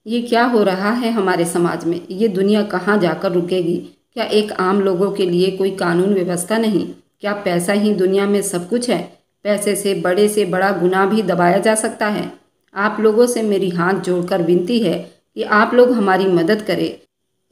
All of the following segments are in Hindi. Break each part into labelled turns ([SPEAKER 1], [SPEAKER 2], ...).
[SPEAKER 1] ये क्या हो रहा है हमारे समाज में? ये दुनिया कहाँ जाकर रुकेगी? क्या एक आम लोगों के लिए कोई कानून व्यवस्था नहीं? क्या पैसा ही दुनिया में सब कुछ है? पैसे से बड़ा गुनाह भी दबाया जा सकता है। आप लोगों से मेरी हाथ जोड़कर विनती है कि आप लोग हमारी मदद करें।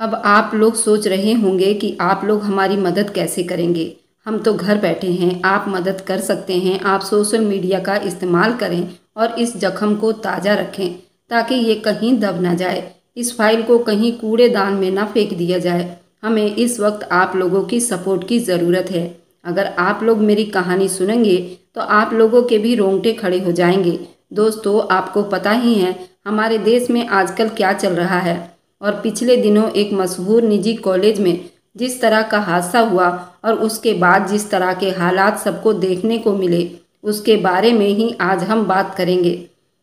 [SPEAKER 1] अब आप लोग सोच रहे होंगे कि आप लोग हमारी मदद कैसे करेंगे। हम तो घर बैठे हैं, आप मदद कर सकते हैं। आप सोशल मीडिया का इस्तेमाल करें और इस जख्म को ताज़ा रखें ताकि ये कहीं दब ना जाए। इस फाइल को कहीं कूड़ेदान में ना फेंक दिया जाए। हमें इस वक्त आप लोगों की सपोर्ट की ज़रूरत है। अगर आप लोग मेरी कहानी सुनेंगे तो आप लोगों के भी रोंगटे खड़े हो जाएंगे। दोस्तों, आपको पता ही है हमारे देश में आजकल क्या चल रहा है। और पिछले दिनों एक मशहूर निजी कॉलेज में जिस तरह का हादसा हुआ और उसके बाद जिस तरह के हालात सबको देखने को मिले, उसके बारे में ही आज हम बात करेंगे।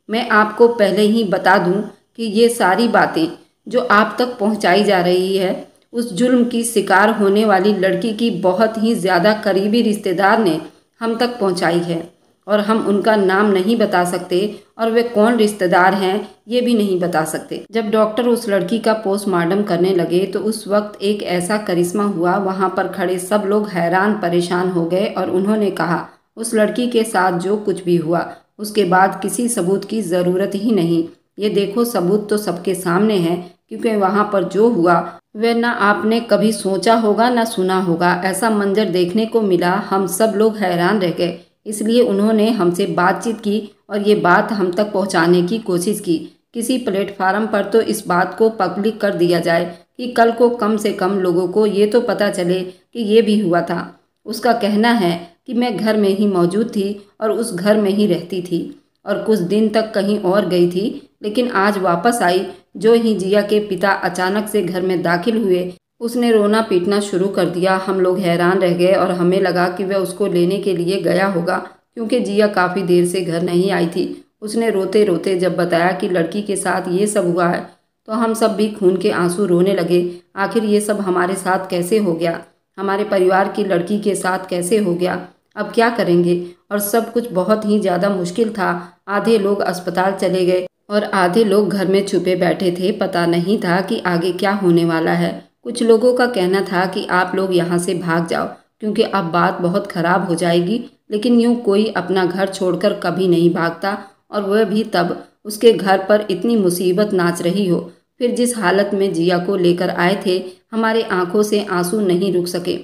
[SPEAKER 1] मैं आपको पहले ही बता दूं कि ये सारी बातें जो आप तक पहुंचाई जा रही है, उस जुल्म की शिकार होने वाली लड़की की बहुत ही ज़्यादा करीबी रिश्तेदार ने हम तक पहुंचाई है। और हम उनका नाम नहीं बता सकते और वे कौन रिश्तेदार हैं ये भी नहीं बता सकते। जब डॉक्टर उस लड़की का पोस्टमार्टम करने लगे तो उस वक्त एक ऐसा करिश्मा हुआ, वहाँ पर खड़े सब लोग हैरान परेशान हो गए और उन्होंने कहा उस लड़की के साथ जो कुछ भी हुआ उसके बाद किसी सबूत की ज़रूरत ही नहीं। ये देखो, सबूत तो सबके सामने है, क्योंकि वहाँ पर जो हुआ वह ना आपने कभी सोचा होगा ना सुना होगा। ऐसा मंजर देखने को मिला, हम सब लोग हैरान रह गए। इसलिए उन्होंने हमसे बातचीत की और ये बात हम तक पहुंचाने की कोशिश की। किसी प्लेटफार्म पर तो इस बात को पब्लिक कर दिया जाए कि कल को कम से कम लोगों को ये तो पता चले कि ये भी हुआ था। उसका कहना है कि मैं घर में ही मौजूद थी और उस घर में ही रहती थी और कुछ दिन तक कहीं और गई थी, लेकिन आज वापस आई। जो ही जिया के पिता अचानक से घर में दाखिल हुए, उसने रोना पीटना शुरू कर दिया। हम लोग हैरान रह गए और हमें लगा कि वह उसको लेने के लिए गया होगा, क्योंकि जिया काफ़ी देर से घर नहीं आई थी। उसने रोते रोते जब बताया कि लड़की के साथ ये सब हुआ है तो हम सब भी खून के आंसू रोने लगे। आखिर ये सब हमारे साथ कैसे हो गया? हमारे परिवार की लड़की के साथ कैसे हो गया? अब क्या करेंगे? और सब कुछ बहुत ही ज़्यादा मुश्किल था। आधे लोग अस्पताल चले गए और आधे लोग घर में छुपे बैठे थे। पता नहीं था कि आगे क्या होने वाला है। कुछ लोगों का कहना था कि आप लोग यहाँ से भाग जाओ क्योंकि अब बात बहुत ख़राब हो जाएगी, लेकिन यूँ कोई अपना घर छोड़कर कभी नहीं भागता, और वह भी तब उसके घर पर इतनी मुसीबत नाच रही हो। फिर जिस हालत में जिया को लेकर आए थे, हमारे आंखों से आंसू नहीं रुक सके।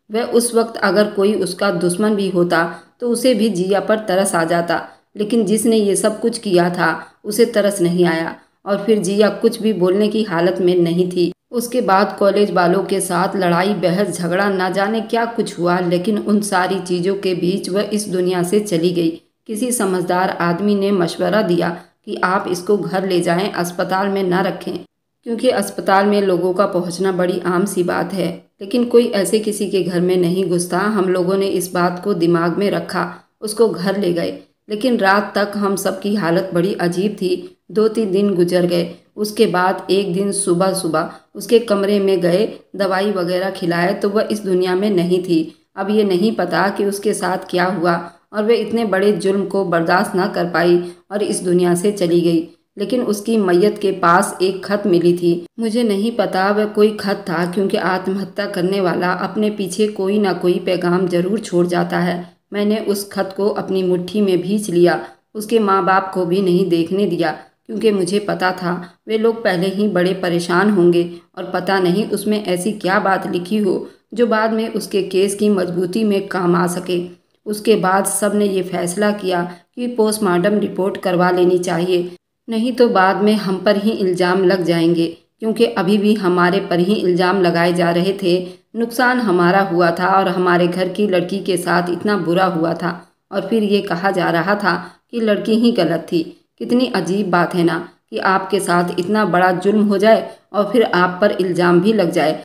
[SPEAKER 1] वह उस वक्त अगर कोई उसका दुश्मन भी होता तो उसे भी जिया पर तरस आ जाता, लेकिन जिसने ये सब कुछ किया था उसे तरस नहीं आया। और फिर जिया कुछ भी बोलने की हालत में नहीं थी। उसके बाद कॉलेज वालों के साथ लड़ाई बहस झगड़ा, ना जाने क्या कुछ हुआ, लेकिन उन सारी चीज़ों के बीच वह इस दुनिया से चली गई। किसी समझदार आदमी ने मशवरा दिया कि आप इसको घर ले जाएं, अस्पताल में ना रखें, क्योंकि अस्पताल में लोगों का पहुंचना बड़ी आम सी बात है। लेकिन कोई ऐसे किसी के घर में नहीं घुसता। हम लोगों ने इस बात को दिमाग में रखा, उसको घर ले गए। लेकिन रात तक हम सब की हालत बड़ी अजीब थी। 2-3 दिन गुजर गए। उसके बाद एक दिन सुबह सुबह उसके कमरे में गए, दवाई वगैरह खिलाए तो वह इस दुनिया में नहीं थी। अब ये नहीं पता कि उसके साथ क्या हुआ और वह इतने बड़े जुल्म को बर्दाश्त ना कर पाई और इस दुनिया से चली गई। लेकिन उसकी मैयत के पास एक खत मिली थी। मुझे नहीं पता वह कोई खत था, क्योंकि आत्महत्या करने वाला अपने पीछे कोई ना कोई पैगाम जरूर छोड़ जाता है। मैंने उस खत को अपनी मुट्ठी में भींच लिया। उसके माँ बाप को भी नहीं देखने दिया, क्योंकि मुझे पता था वे लोग पहले ही बड़े परेशान होंगे और पता नहीं उसमें ऐसी क्या बात लिखी हो जो बाद में उसके केस की मजबूती में काम आ सके। उसके बाद सब ने ये फैसला किया कि पोस्टमार्टम रिपोर्ट करवा लेनी चाहिए, नहीं तो बाद में हम पर ही इल्ज़ाम लग जाएंगे, क्योंकि अभी भी हमारे पर ही इल्ज़ाम लगाए जा रहे थे। नुकसान हमारा हुआ था और हमारे घर की लड़की के साथ इतना बुरा हुआ था, और फिर ये कहा जा रहा था कि लड़की ही गलत थी। कितनी अजीब बात है ना कि आपके साथ इतना बड़ा जुल्म हो जाए और फिर आप पर इल्ज़ाम भी लग जाए,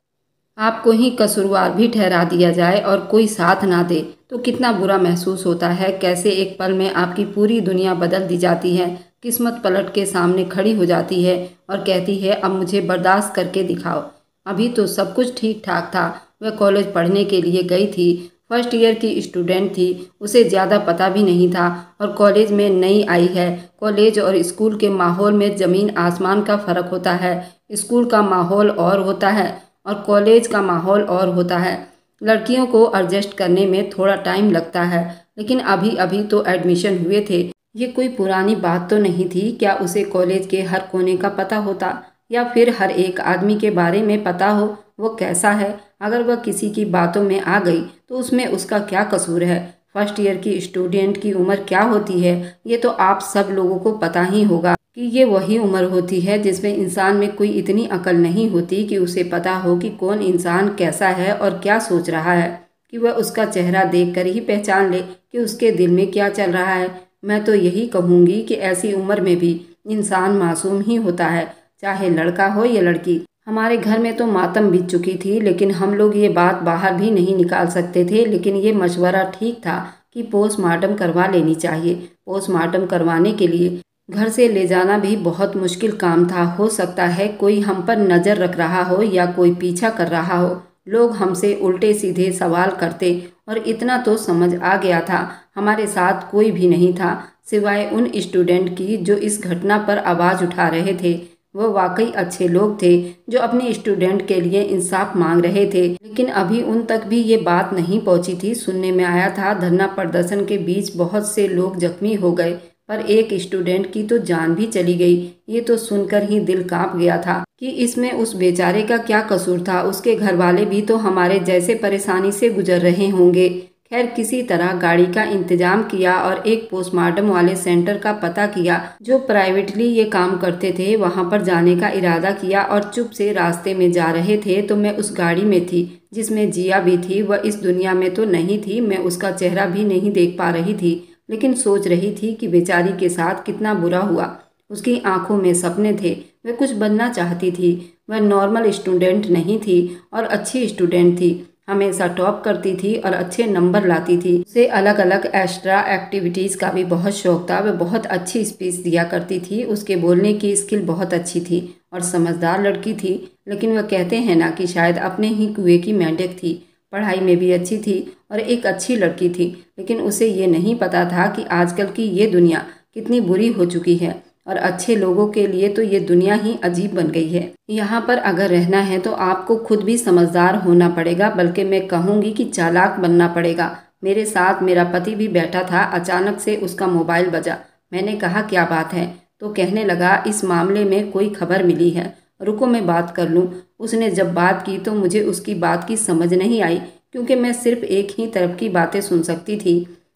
[SPEAKER 1] आपको ही कसूरवार भी ठहरा दिया जाए और कोई साथ ना दे तो कितना बुरा महसूस होता है। कैसे एक पल में आपकी पूरी दुनिया बदल दी जाती है। किस्मत पलट के सामने खड़ी हो जाती है और कहती है अब मुझे बर्दाश्त करके दिखाओ। अभी तो सब कुछ ठीक ठाक था। वह कॉलेज पढ़ने के लिए गई थी, फर्स्ट ईयर की स्टूडेंट थी, उसे ज़्यादा पता भी नहीं था और कॉलेज में नई आई है। कॉलेज और स्कूल के माहौल में ज़मीन आसमान का फ़र्क होता है। स्कूल का माहौल और होता है और कॉलेज का माहौल और होता है। लड़कियों को एडजस्ट करने में थोड़ा टाइम लगता है, लेकिन अभी अभी तो एडमिशन हुए थे। ये कोई पुरानी बात तो नहीं थी। क्या उसे कॉलेज के हर कोने का पता होता या फिर हर एक आदमी के बारे में पता हो वो कैसा है? अगर वह किसी की बातों में आ गई तो उसमें उसका क्या कसूर है? फर्स्ट ईयर की स्टूडेंट की उम्र क्या होती है ये तो आप सब लोगों को पता ही होगा कि ये वही उम्र होती है जिसमें इंसान में कोई इतनी अकल नहीं होती कि उसे पता हो कि कौन इंसान कैसा है और क्या सोच रहा है, कि वह उसका चेहरा देखकर ही पहचान ले कि उसके दिल में क्या चल रहा है। मैं तो यही कहूँगी कि ऐसी उम्र में भी इंसान मासूम ही होता है, चाहे लड़का हो या लड़की। हमारे घर में तो मातम बीत चुकी थी, लेकिन हम लोग ये बात बाहर भी नहीं निकाल सकते थे। लेकिन ये मशवरा ठीक था कि पोस्टमार्टम करवा लेनी चाहिए। पोस्टमार्टम करवाने के लिए घर से ले जाना भी बहुत मुश्किल काम था। हो सकता है कोई हम पर नज़र रख रहा हो या कोई पीछा कर रहा हो। लोग हमसे उल्टे सीधे सवाल करते और इतना तो समझ आ गया था हमारे साथ कोई भी नहीं था सिवाय उन स्टूडेंट की जो इस घटना पर आवाज़ उठा रहे थे। वो वाकई अच्छे लोग थे जो अपने स्टूडेंट के लिए इंसाफ मांग रहे थे, लेकिन अभी उन तक भी ये बात नहीं पहुंची थी। सुनने में आया था धरना प्रदर्शन के बीच बहुत से लोग जख्मी हो गए, पर एक स्टूडेंट की तो जान भी चली गई। ये तो सुनकर ही दिल कांप गया था कि इसमें उस बेचारे का क्या कसूर था। उसके घर वाले भी तो हमारे जैसे परेशानी से गुजर रहे होंगे। खैर किसी तरह गाड़ी का इंतजाम किया और एक पोस्टमार्टम वाले सेंटर का पता किया जो प्राइवेटली ये काम करते थे। वहां पर जाने का इरादा किया और चुप से रास्ते में जा रहे थे तो मैं उस गाड़ी में थी जिसमें जिया भी थी। वह इस दुनिया में तो नहीं थी, मैं उसका चेहरा भी नहीं देख पा रही थी, लेकिन सोच रही थी कि बेचारी के साथ कितना बुरा हुआ। उसकी आंखों में सपने थे, वह कुछ बनना चाहती थी। वह नॉर्मल स्टूडेंट नहीं थी और अच्छी स्टूडेंट थी, हमेशा टॉप करती थी और अच्छे नंबर लाती थी। उसे अलग अलग एक्स्ट्रा एक्टिविटीज़ का भी बहुत शौक था। वह बहुत अच्छी स्पीच दिया करती थी, उसके बोलने की स्किल बहुत अच्छी थी और समझदार लड़की थी। लेकिन वह कहते हैं ना कि शायद अपने ही कुएं की मेंढक थी। पढ़ाई में भी अच्छी थी और एक अच्छी लड़की थी, लेकिन उसे ये नहीं पता था कि आजकल की ये दुनिया कितनी बुरी हो चुकी है और अच्छे लोगों के लिए तो ये दुनिया ही अजीब बन गई है। यहाँ पर अगर रहना है तो आपको खुद भी समझदार होना पड़ेगा, बल्कि मैं कहूँगी कि चालाक बनना पड़ेगा। मेरे साथ मेरा पति भी बैठा था, अचानक से उसका मोबाइल बजा। मैंने कहा क्या बात है? तो कहने लगा इस मामले में कोई खबर मिली है, रुको मैं बात कर लूँ। उसने जब बात की तो मुझे उसकी बात की समझ नहीं आई, क्योंकि मैं सिर्फ एक ही तरफ की बातें सुन सकती थी।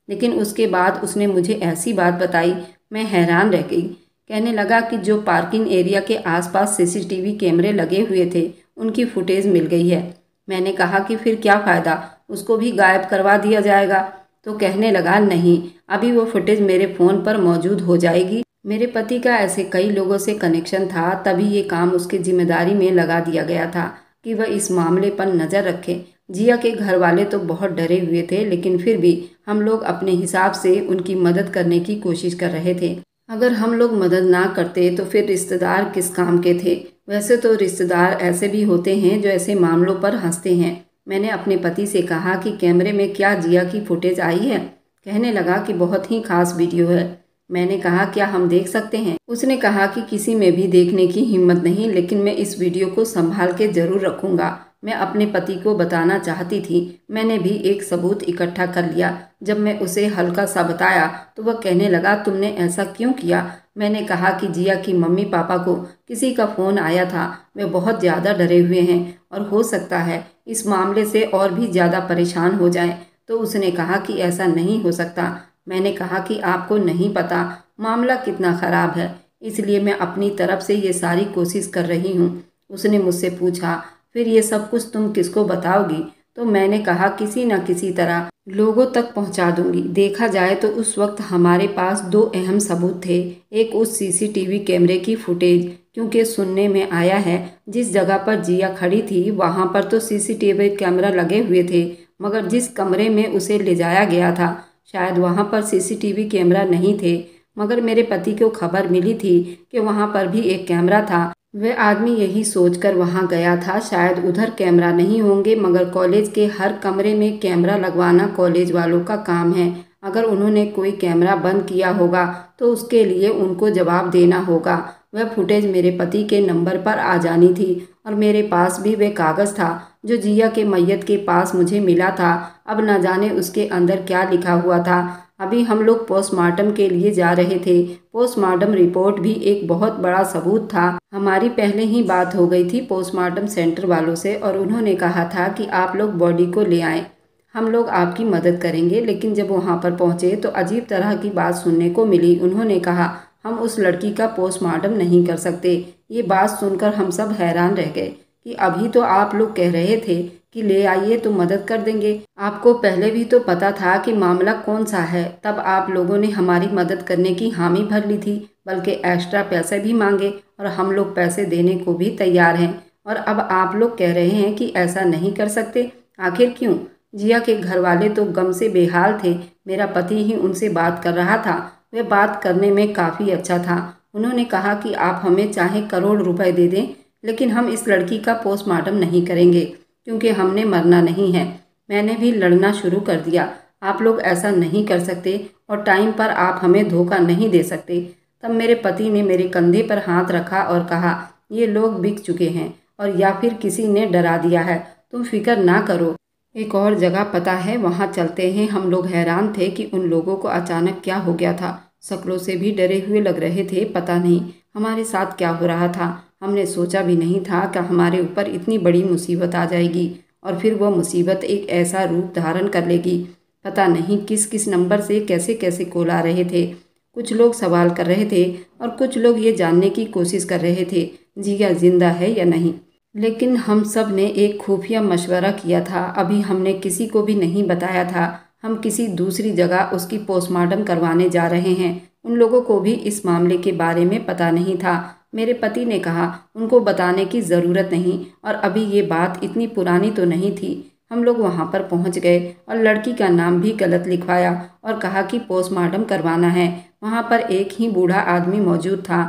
[SPEAKER 1] लेकिन उसके बाद उसने मुझे ऐसी बात बताई, मैं हैरान रह गई। कहने लगा कि जो पार्किंग एरिया के आसपास सीसीटीवी कैमरे लगे हुए थे उनकी फुटेज मिल गई है। मैंने कहा कि फिर क्या फ़ायदा, उसको भी गायब करवा दिया जाएगा? तो कहने लगा नहीं, अभी वो फुटेज मेरे फ़ोन पर मौजूद हो जाएगी। मेरे पति का ऐसे कई लोगों से कनेक्शन था, तभी ये काम उसकी जिम्मेदारी में लगा दिया गया था कि वह इस मामले पर नज़र रखे। जिया के घर वाले तो बहुत डरे हुए थे, लेकिन फिर भी हम लोग अपने हिसाब से उनकी मदद करने की कोशिश कर रहे थे। अगर हम लोग मदद ना करते तो फिर रिश्तेदार किस काम के थे? वैसे तो रिश्तेदार ऐसे भी होते हैं जो ऐसे मामलों पर हंसते हैं। मैंने अपने पति से कहा कि कैमरे में क्या जिया की फुटेज आई है? कहने लगा कि बहुत ही खास वीडियो है। मैंने कहा क्या हम देख सकते हैं? उसने कहा कि किसी में भी देखने की हिम्मत नहीं, लेकिन मैं इस वीडियो को संभाल के जरूर रखूंगा। मैं अपने पति को बताना चाहती थी। मैंने भी एक सबूत इकट्ठा कर लिया। जब मैं उसे हल्का सा बताया तो वह कहने लगा तुमने ऐसा क्यों किया? मैंने कहा कि जिया की मम्मी पापा को किसी का फ़ोन आया था, वे बहुत ज़्यादा डरे हुए हैं और हो सकता है इस मामले से और भी ज़्यादा परेशान हो जाएं। तो उसने कहा कि ऐसा नहीं हो सकता। मैंने कहा कि आपको नहीं पता मामला कितना ख़राब है, इसलिए मैं अपनी तरफ से ये सारी कोशिश कर रही हूँ। उसने मुझसे पूछा फिर ये सब कुछ तुम किसको बताओगी? तो मैंने कहा किसी न किसी तरह लोगों तक पहुंचा दूंगी। देखा जाए तो उस वक्त हमारे पास दो अहम सबूत थे। एक उस सीसीटीवी कैमरे की फुटेज, क्योंकि सुनने में आया है जिस जगह पर जिया खड़ी थी वहां पर तो सीसीटीवी कैमरा लगे हुए थे, मगर जिस कमरे में उसे ले जाया गया था शायद वहां पर सीसीटीवी कैमरा नहीं थे। मगर मेरे पति को खबर मिली थी कि वहां पर भी एक कैमरा था। वह आदमी यही सोचकर वहां गया था, शायद उधर कैमरा नहीं होंगे, मगर कॉलेज के हर कमरे में कैमरा लगवाना कॉलेज वालों का काम है। अगर उन्होंने कोई कैमरा बंद किया होगा तो उसके लिए उनको जवाब देना होगा। वह फुटेज मेरे पति के नंबर पर आ जानी थी और मेरे पास भी वह कागज़ था जो जिया के मैयत के पास मुझे मिला था। अब न जाने उसके अंदर क्या लिखा हुआ था। अभी हम लोग पोस्टमार्टम के लिए जा रहे थे। पोस्टमार्टम रिपोर्ट भी एक बहुत बड़ा सबूत था। हमारी पहले ही बात हो गई थी पोस्टमार्टम सेंटर वालों से और उन्होंने कहा था कि आप लोग बॉडी को ले आएं, हम लोग आपकी मदद करेंगे। लेकिन जब वहां पर पहुंचे तो अजीब तरह की बात सुनने को मिली। उन्होंने कहा, हम उस लड़की का पोस्टमार्टम नहीं कर सकते। ये बात सुनकर हम सब हैरान रह गए कि अभी तो आप लोग कह रहे थे कि ले आइए तो मदद कर देंगे। आपको पहले भी तो पता था कि मामला कौन सा है। तब आप लोगों ने हमारी मदद करने की हामी भर ली थी, बल्कि एक्स्ट्रा पैसे भी मांगे और हम लोग पैसे देने को भी तैयार हैं। और अब आप लोग कह रहे हैं कि ऐसा नहीं कर सकते। आखिर क्यों? जिया के घर वाले तो गम से बेहाल थे। मेरा पति ही उनसे बात कर रहा था। वह बात करने में काफ़ी अच्छा था। उन्होंने कहा कि आप हमें चाहे करोड़ रुपए दे दें, लेकिन हम इस लड़की का पोस्टमार्टम नहीं करेंगे, क्योंकि हमने मरना नहीं है। मैंने भी लड़ना शुरू कर दिया। आप लोग ऐसा नहीं कर सकते और टाइम पर आप हमें धोखा नहीं दे सकते। तब मेरे पति ने मेरे कंधे पर हाथ रखा और कहा, ये लोग बिक चुके हैं और या फिर किसी ने डरा दिया है। तुम फिक्र ना करो, एक और जगह पता है, वहाँ चलते हैं। हम लोग हैरान थे कि उन लोगों को अचानक क्या हो गया था। शक्लों से भी डरे हुए लग रहे थे। पता नहीं हमारे साथ क्या हो रहा था। हमने सोचा भी नहीं था कि हमारे ऊपर इतनी बड़ी मुसीबत आ जाएगी और फिर वह मुसीबत एक ऐसा रूप धारण कर लेगी। पता नहीं किस किस नंबर से कैसे कैसे कॉल आ रहे थे। कुछ लोग सवाल कर रहे थे और कुछ लोग ये जानने की कोशिश कर रहे थे जिया जिंदा है या नहीं। लेकिन हम सब ने एक खुफिया मशवरा किया था। अभी हमने किसी को भी नहीं बताया था। हम किसी दूसरी जगह उसकी पोस्टमार्टम करवाने जा रहे हैं। उन लोगों को भी इस मामले के बारे में पता नहीं था। मेरे पति ने कहा उनको बताने की ज़रूरत नहीं, और अभी ये बात इतनी पुरानी तो नहीं थी। हम लोग वहाँ पर पहुँच गए और लड़की का नाम भी गलत लिखवाया और कहा कि पोस्टमार्टम करवाना है। वहाँ पर एक ही बूढ़ा आदमी मौजूद था।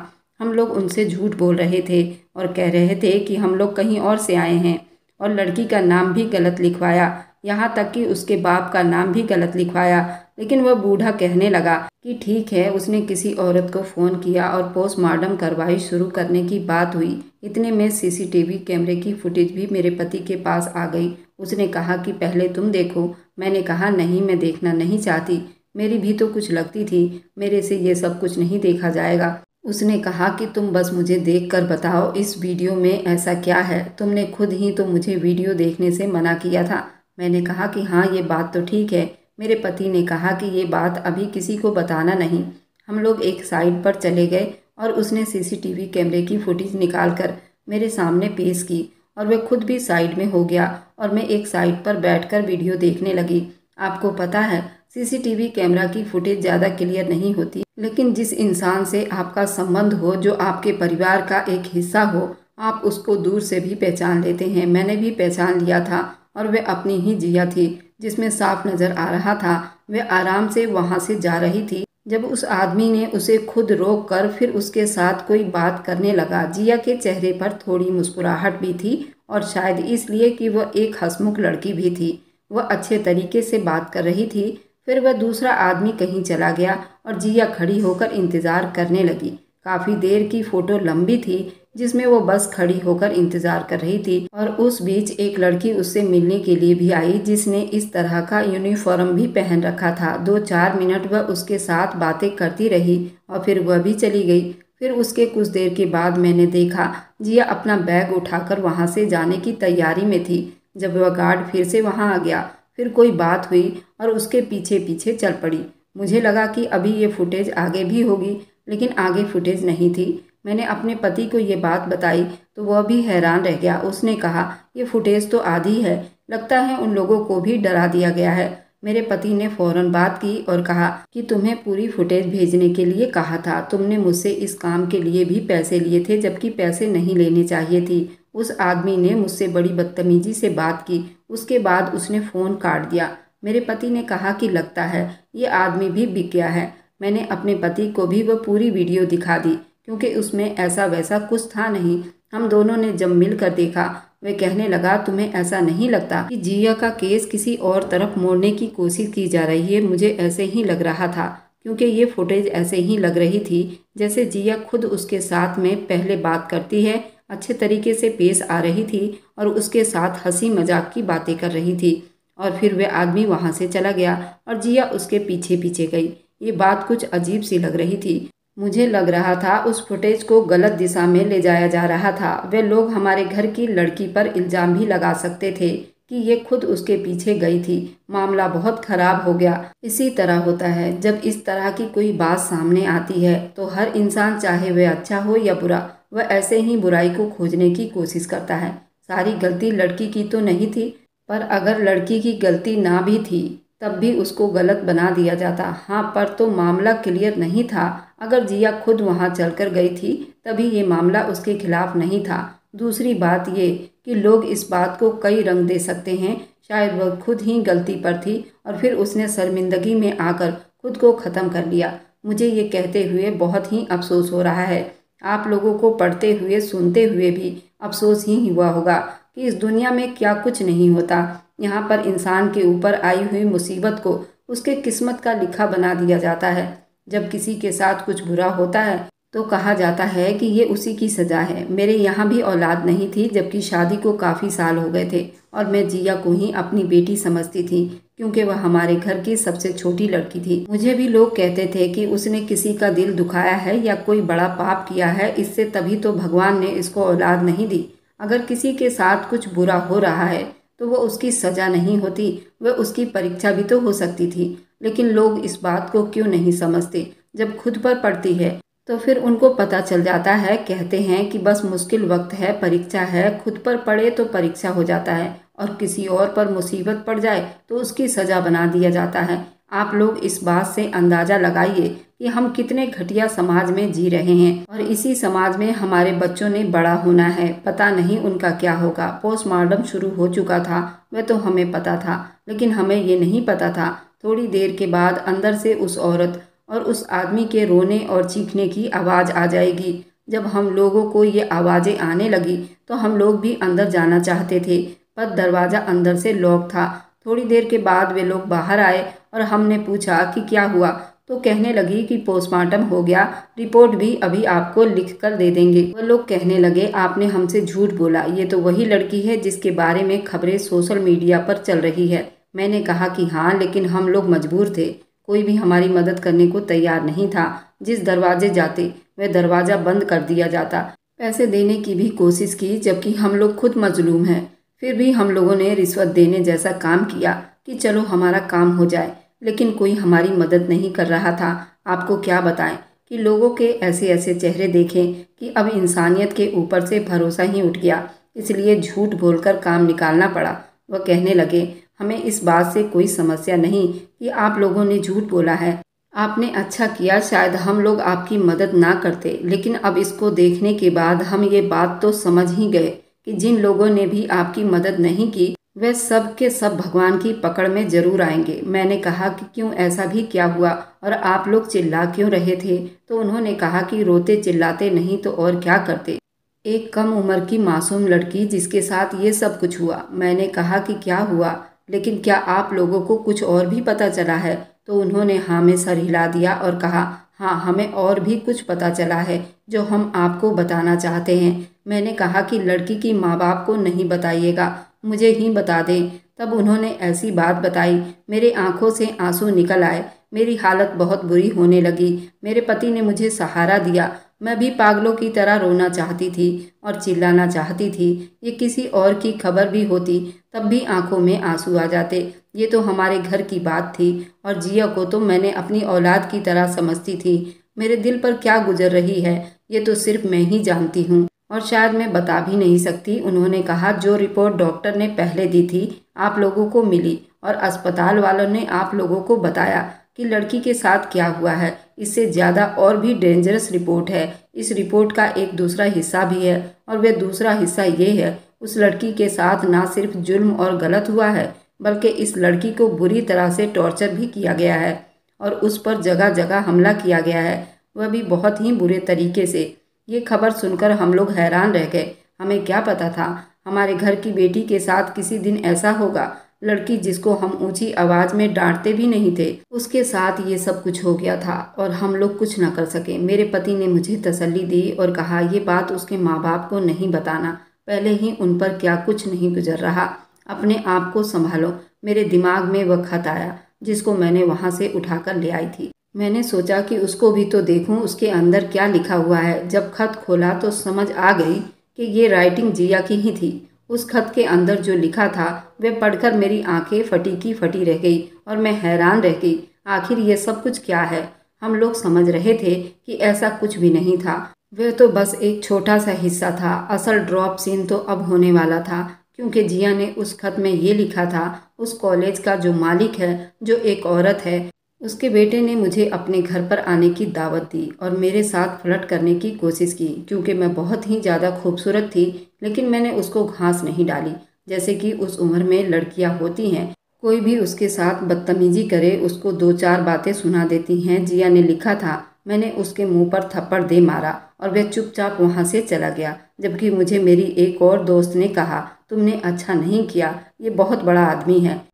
[SPEAKER 1] हम लोग उनसे झूठ बोल रहे थे और कह रहे थे कि हम लोग कहीं और से आए हैं, और लड़की का नाम भी गलत लिखवाया, यहाँ तक कि उसके बाप का नाम भी गलत लिखवाया। लेकिन वह बूढ़ा कहने लगा कि ठीक है, उसने किसी औरत को फ़ोन किया और पोस्टमार्टम कार्रवाई शुरू करने की बात हुई। इतने में सीसीटीवी कैमरे की फुटेज भी मेरे पति के पास आ गई। उसने कहा कि पहले तुम देखो। मैंने कहा नहीं, मैं देखना नहीं चाहती। मेरी भी तो कुछ लगती थी, मेरे से ये सब कुछ नहीं देखा जाएगा। उसने कहा कि तुम बस मुझे देखकर बताओ इस वीडियो में ऐसा क्या है। तुमने खुद ही तो मुझे वीडियो देखने से मना किया था। मैंने कहा कि हाँ, ये बात तो ठीक है। मेरे पति ने कहा कि ये बात अभी किसी को बताना नहीं। हम लोग एक साइड पर चले गए और उसने सीसीटीवी कैमरे की फुटेज निकाल कर मेरे सामने पेश की और वह खुद भी साइड में हो गया और मैं एक साइड पर बैठकर वीडियो देखने लगी। आपको पता है, सीसीटीवी कैमरा की फुटेज ज़्यादा क्लियर नहीं होती, लेकिन जिस इंसान से आपका संबंध हो, जो आपके परिवार का एक हिस्सा हो, आप उसको दूर से भी पहचान लेते हैं। मैंने भी पहचान लिया था और वह अपनी ही जिया थी, जिसमें साफ नज़र आ रहा था वह आराम से वहाँ से जा रही थी जब उस आदमी ने उसे खुद रोक कर फिर उसके साथ कोई बात करने लगा। जिया के चेहरे पर थोड़ी मुस्कुराहट भी थी और शायद इसलिए कि वह एक हंसमुख लड़की भी थी। वह अच्छे तरीके से बात कर रही थी। फिर वह दूसरा आदमी कहीं चला गया और जिया खड़ी होकर इंतज़ार करने लगी। काफ़ी देर की फ़ोटो लंबी थी जिसमें वो बस खड़ी होकर इंतज़ार कर रही थी, और उस बीच एक लड़की उससे मिलने के लिए भी आई जिसने इस तरह का यूनिफॉर्म भी पहन रखा था। 2-4 मिनट वह उसके साथ बातें करती रही और फिर वह भी चली गई। फिर उसके कुछ देर के बाद मैंने देखा जिया अपना बैग उठाकर वहाँ से जाने की तैयारी में थी। जब वह गार्ड फिर से वहाँ आ गया, फिर कोई बात हुई और उसके पीछे पीछे चल पड़ी। मुझे लगा कि अभी ये फुटेज आगे भी होगी, लेकिन आगे फुटेज नहीं थी। मैंने अपने पति को ये बात बताई तो वह भी हैरान रह गया। उसने कहा, ये फुटेज तो आधी है, लगता है उन लोगों को भी डरा दिया गया है। मेरे पति ने फौरन बात की और कहा कि तुम्हें पूरी फुटेज भेजने के लिए कहा था। तुमने मुझसे इस काम के लिए भी पैसे लिए थे, जबकि पैसे नहीं लेने चाहिए थी। उस आदमी ने मुझसे बड़ी बदतमीजी से बात की। उसके बाद उसने फ़ोन काट दिया। मेरे पति ने कहा कि लगता है ये आदमी भी बिक गया है। मैंने अपने पति को भी वह पूरी वीडियो दिखा दी, क्योंकि उसमें ऐसा वैसा कुछ था नहीं। हम दोनों ने जब मिलकर देखा, वह कहने लगा, तुम्हें ऐसा नहीं लगता कि जिया का केस किसी और तरफ मोड़ने की कोशिश की जा रही है? मुझे ऐसे ही लग रहा था, क्योंकि ये फुटेज ऐसे ही लग रही थी जैसे जिया खुद उसके साथ में पहले बात करती है, अच्छे तरीके से पेश आ रही थी और उसके साथ हंसी मजाक की बातें कर रही थी। और फिर वह आदमी वहाँ से चला गया और जिया उसके पीछे पीछे गई। ये बात कुछ अजीब सी लग रही थी। मुझे लग रहा था उस फुटेज को गलत दिशा में ले जाया जा रहा था। वे लोग हमारे घर की लड़की पर इल्ज़ाम भी लगा सकते थे कि ये खुद उसके पीछे गई थी। मामला बहुत खराब हो गया। इसी तरह होता है, जब इस तरह की कोई बात सामने आती है तो हर इंसान, चाहे वह अच्छा हो या बुरा, वह ऐसे ही बुराई को खोजने की कोशिश करता है। सारी गलती लड़की की तो नहीं थी, पर अगर लड़की की गलती ना भी थी तब भी उसको गलत बना दिया जाता। हाँ, पर तो मामला क्लियर नहीं था। अगर जिया खुद वहाँ चलकर गई थी तभी ये मामला उसके खिलाफ नहीं था। दूसरी बात ये कि लोग इस बात को कई रंग दे सकते हैं। शायद वह खुद ही गलती पर थी और फिर उसने शर्मिंदगी में आकर खुद को ख़त्म कर लिया। मुझे ये कहते हुए बहुत ही अफसोस हो रहा है। आप लोगों को पढ़ते हुए सुनते हुए भी अफसोस ही हुआ होगा कि इस दुनिया में क्या कुछ नहीं होता। यहाँ पर इंसान के ऊपर आई हुई मुसीबत को उसके किस्मत का लिखा बना दिया जाता है। जब किसी के साथ कुछ बुरा होता है तो कहा जाता है कि ये उसी की सज़ा है। मेरे यहाँ भी औलाद नहीं थी, जबकि शादी को काफ़ी साल हो गए थे और मैं जिया को ही अपनी बेटी समझती थी, क्योंकि वह हमारे घर की सबसे छोटी लड़की थी। मुझे भी लोग कहते थे कि उसने किसी का दिल दुखाया है या कोई बड़ा पाप किया है, इससे तभी तो भगवान ने इसको औलाद नहीं दी। अगर किसी के साथ कुछ बुरा हो रहा है तो वह उसकी सज़ा नहीं होती, वह उसकी परीक्षा भी तो हो सकती थी। लेकिन लोग इस बात को क्यों नहीं समझते? जब खुद पर पड़ती है तो फिर उनको पता चल जाता है। कहते हैं कि बस मुश्किल वक्त है, परीक्षा है। खुद पर पड़े तो परीक्षा हो जाता है और किसी और पर मुसीबत पड़ जाए तो उसकी सज़ा बना दिया जाता है। आप लोग इस बात से अंदाज़ा लगाइए कि हम कितने घटिया समाज में जी रहे हैं और इसी समाज में हमारे बच्चों ने बड़ा होना है। पता नहीं उनका क्या होगा। पोस्टमार्टम शुरू हो चुका था, वह तो हमें पता था, लेकिन हमें ये नहीं पता था थोड़ी देर के बाद अंदर से उस औरत और उस आदमी के रोने और चीखने की आवाज़ आ जाएगी। जब हम लोगों को ये आवाज़ें आने लगी तो हम लोग भी अंदर जाना चाहते थे, पर दरवाज़ा अंदर से लॉक था। थोड़ी देर के बाद वे लोग बाहर आए और हमने पूछा कि क्या हुआ, तो कहने लगी कि पोस्टमार्टम हो गया, रिपोर्ट भी अभी आपको लिख कर दे देंगे। वो लोग कहने लगे, आपने हमसे झूठ बोला, ये तो वही लड़की है जिसके बारे में खबरें सोशल मीडिया पर चल रही है। मैंने कहा कि हाँ, लेकिन हम लोग मजबूर थे, कोई भी हमारी मदद करने को तैयार नहीं था। जिस दरवाजे जाते वह दरवाज़ा बंद कर दिया जाता। पैसे देने की भी कोशिश की, जबकि हम लोग खुद मजलूम हैं। फिर भी हम लोगों ने रिश्वत देने जैसा काम किया कि चलो हमारा काम हो जाए, लेकिन कोई हमारी मदद नहीं कर रहा था। आपको क्या बताएं कि लोगों के ऐसे ऐसे चेहरे देखें कि अब इंसानियत के ऊपर से भरोसा ही उठ गया, इसलिए झूठ बोलकर काम निकालना पड़ा। वह कहने लगे, हमें इस बात से कोई समस्या नहीं कि आप लोगों ने झूठ बोला है। आपने अच्छा किया, शायद हम लोग आपकी मदद ना करते, लेकिन अब इसको देखने के बाद हम ये बात तो समझ ही गए कि जिन लोगों ने भी आपकी मदद नहीं की वे सब के सब भगवान की पकड़ में जरूर आएंगे। मैंने कहा कि क्यों, ऐसा भी क्या हुआ और आप लोग चिल्ला क्यों रहे थे? तो उन्होंने कहा कि रोते चिल्लाते नहीं तो और क्या करते, एक कम उम्र की मासूम लड़की जिसके साथ ये सब कुछ हुआ। मैंने कहा कि क्या हुआ, लेकिन क्या आप लोगों को कुछ और भी पता चला है? तो उन्होंने हाँ में सर हिला दिया और कहा, हाँ, हमें और भी कुछ पता चला है जो हम आपको बताना चाहते हैं। मैंने कहा कि लड़की की माँ बाप को नहीं बताइएगा, मुझे ही बता दें। तब उन्होंने ऐसी बात बताई, मेरे आंखों से आंसू निकल आए। मेरी हालत बहुत बुरी होने लगी। मेरे पति ने मुझे सहारा दिया। मैं भी पागलों की तरह रोना चाहती थी और चिल्लाना चाहती थी। ये किसी और की खबर भी होती तब भी आंखों में आंसू आ जाते। ये तो हमारे घर की बात थी और जिया को तो मैंने अपनी औलाद की तरह समझती थी। मेरे दिल पर क्या गुजर रही है ये तो सिर्फ मैं ही जानती हूँ और शायद मैं बता भी नहीं सकती। उन्होंने कहा, जो रिपोर्ट डॉक्टर ने पहले दी थी आप लोगों को मिली और अस्पताल वालों ने आप लोगों को बताया कि लड़की के साथ क्या हुआ है, इससे ज़्यादा और भी डेंजरस रिपोर्ट है। इस रिपोर्ट का एक दूसरा हिस्सा भी है और वह दूसरा हिस्सा ये है, उस लड़की के साथ ना सिर्फ जुल्म और गलत हुआ है, बल्कि इस लड़की को बुरी तरह से टॉर्चर भी किया गया है और उस पर जगह जगह हमला किया गया है, वह भी बहुत ही बुरे तरीके से। ये खबर सुनकर हम लोग हैरान रह गए। हमें क्या पता था हमारे घर की बेटी के साथ किसी दिन ऐसा होगा। लड़की जिसको हम ऊंची आवाज में डांटते भी नहीं थे, उसके साथ ये सब कुछ हो गया था और हम लोग कुछ न कर सके। मेरे पति ने मुझे तसल्ली दी और कहा ये बात उसके माँ बाप को नहीं बताना, पहले ही उन पर क्या कुछ नहीं गुजर रहा, अपने आप को संभालो। मेरे दिमाग में वह खत आया जिसको मैंने वहाँ से उठाकर ले आई थी। मैंने सोचा कि उसको भी तो देखूं उसके अंदर क्या लिखा हुआ है। जब खत खोला तो समझ आ गई कि ये राइटिंग जिया की ही थी। उस खत के अंदर जो लिखा था वह पढ़कर मेरी आंखें फटी की फटी रह गई और मैं हैरान रह गई। आखिर ये सब कुछ क्या है? हम लोग समझ रहे थे कि ऐसा कुछ भी नहीं था, वह तो बस एक छोटा सा हिस्सा था। असल ड्रॉप सीन तो अब होने वाला था, क्योंकि जिया ने उस खत में ये लिखा था उस कॉलेज का जो मालिक है, जो एक औरत है, उसके बेटे ने मुझे अपने घर पर आने की दावत दी और मेरे साथ फ्लर्ट करने की कोशिश की। क्योंकि मैं बहुत ही ज़्यादा खूबसूरत थी, लेकिन मैंने उसको घास नहीं डाली जैसे कि उस उम्र में लड़कियां होती हैं। कोई भी उसके साथ बदतमीजी करे उसको दो चार बातें सुना देती हैं। जिया ने लिखा था। मैंने उसके मुंह पर थप्पड़ दे मारा और वह चुपचाप वहाँ से चला गया। जबकि मुझे मेरी एक और दोस्त ने कहा तुमने अच्छा नहीं किया, ये बहुत बड़ा आदमी है।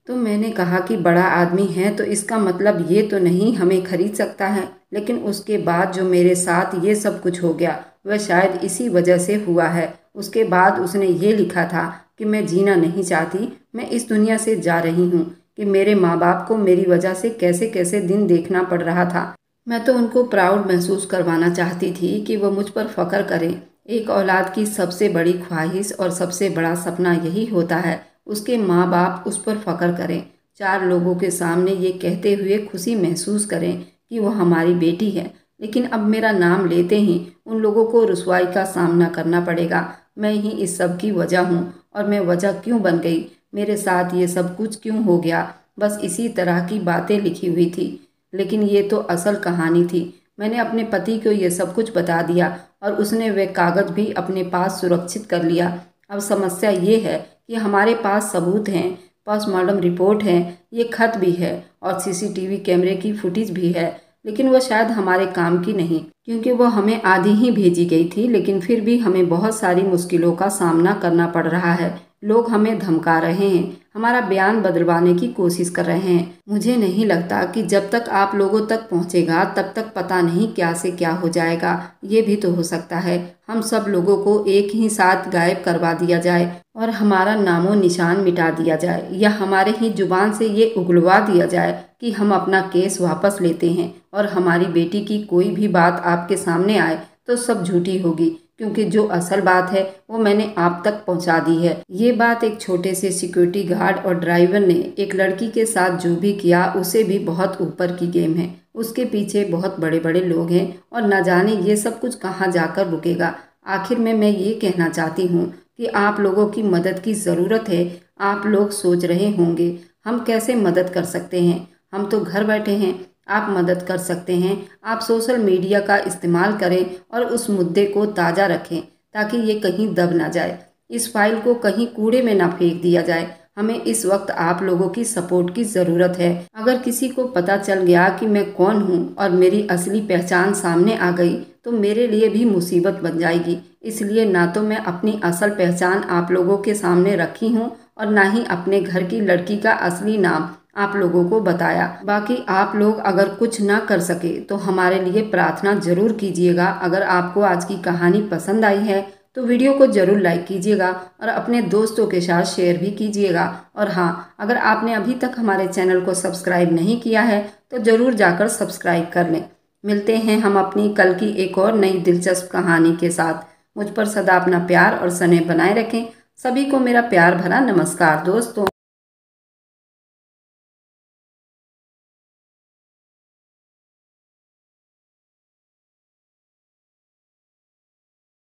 [SPEAKER 1] तो मैंने कहा कि बड़ा आदमी है तो इसका मतलब ये तो नहीं हमें खरीद सकता है। लेकिन उसके बाद जो मेरे साथ ये सब कुछ हो गया वह शायद इसी वजह से हुआ है। उसके बाद उसने ये लिखा था कि मैं जीना नहीं चाहती, मैं इस दुनिया से जा रही हूँ, कि मेरे माँ बाप को मेरी वजह से कैसे कैसे दिन देखना पड़ रहा था। मैं तो उनको प्राउड महसूस करवाना चाहती थी कि वो मुझ पर फख्र करें। एक औलाद की सबसे बड़ी ख्वाहिश और सबसे बड़ा सपना यही होता है उसके माँ बाप उस पर फख्र करें, चार लोगों के सामने ये कहते हुए खुशी महसूस करें कि वो हमारी बेटी है। लेकिन अब मेरा नाम लेते ही उन लोगों को रुसवाई का सामना करना पड़ेगा। मैं ही इस सब की वजह हूँ और मैं वजह क्यों बन गई, मेरे साथ ये सब कुछ क्यों हो गया। बस इसी तरह की बातें लिखी हुई थी, लेकिन ये तो असल कहानी थी। मैंने अपने पति को ये सब कुछ बता दिया और उसने वह कागज़ भी अपने पास सुरक्षित कर लिया। अब समस्या ये है कि हमारे पास सबूत हैं, पोस्टमार्टम रिपोर्ट है, ये खत भी है और सीसीटीवी कैमरे की फुटेज भी है, लेकिन वह शायद हमारे काम की नहीं, क्योंकि वह हमें आधी ही भेजी गई थी। लेकिन फिर भी हमें बहुत सारी मुश्किलों का सामना करना पड़ रहा है। लोग हमें धमका रहे हैं, हमारा बयान बदलवाने की कोशिश कर रहे हैं। मुझे नहीं लगता कि जब तक आप लोगों तक पहुंचेगा तब तक पता नहीं क्या से क्या हो जाएगा। ये भी तो हो सकता है हम सब लोगों को एक ही साथ गायब करवा दिया जाए और हमारा नामो निशान मिटा दिया जाए, या हमारे ही जुबान से ये उगलवा दिया जाए कि हम अपना केस वापस लेते हैं और हमारी बेटी की कोई भी बात आपके सामने आए तो सब झूठी होगी, क्योंकि जो असल बात है वो मैंने आप तक पहुंचा दी है। ये बात एक छोटे से सिक्योरिटी गार्ड और ड्राइवर ने एक लड़की के साथ जो भी किया उसे भी बहुत ऊपर की गेम है। उसके पीछे बहुत बड़े बड़े लोग हैं और न जाने ये सब कुछ कहाँ जाकर रुकेगा। आखिर में मैं ये कहना चाहती हूँ कि आप लोगों की मदद की ज़रूरत है। आप लोग सोच रहे होंगे हम कैसे मदद कर सकते हैं, हम तो घर बैठे हैं। आप मदद कर सकते हैं, आप सोशल मीडिया का इस्तेमाल करें और उस मुद्दे को ताज़ा रखें ताकि ये कहीं दब ना जाए, इस फाइल को कहीं कूड़े में ना फेंक दिया जाए। हमें इस वक्त आप लोगों की सपोर्ट की ज़रूरत है। अगर किसी को पता चल गया कि मैं कौन हूँ और मेरी असली पहचान सामने आ गई तो मेरे लिए भी मुसीबत बन जाएगी। इसलिए ना तो मैं अपनी असल पहचान आप लोगों के सामने रखी हूँ और ना ही अपने घर की लड़की का असली नाम आप लोगों को बताया। बाकी आप लोग अगर कुछ ना कर सके तो हमारे लिए प्रार्थना जरूर कीजिएगा। अगर आपको आज की कहानी पसंद आई है तो वीडियो को जरूर लाइक कीजिएगा और अपने दोस्तों के साथ शेयर भी कीजिएगा। और हाँ, अगर आपने अभी तक हमारे चैनल को सब्सक्राइब नहीं किया है तो ज़रूर जाकर सब्सक्राइब कर लें। मिलते हैं हम अपनी कल की एक और नई दिलचस्प कहानी के साथ। मुझ पर सदा अपना प्यार और स्नेह बनाए रखें। सभी को मेरा प्यार भरा नमस्कार दोस्तों।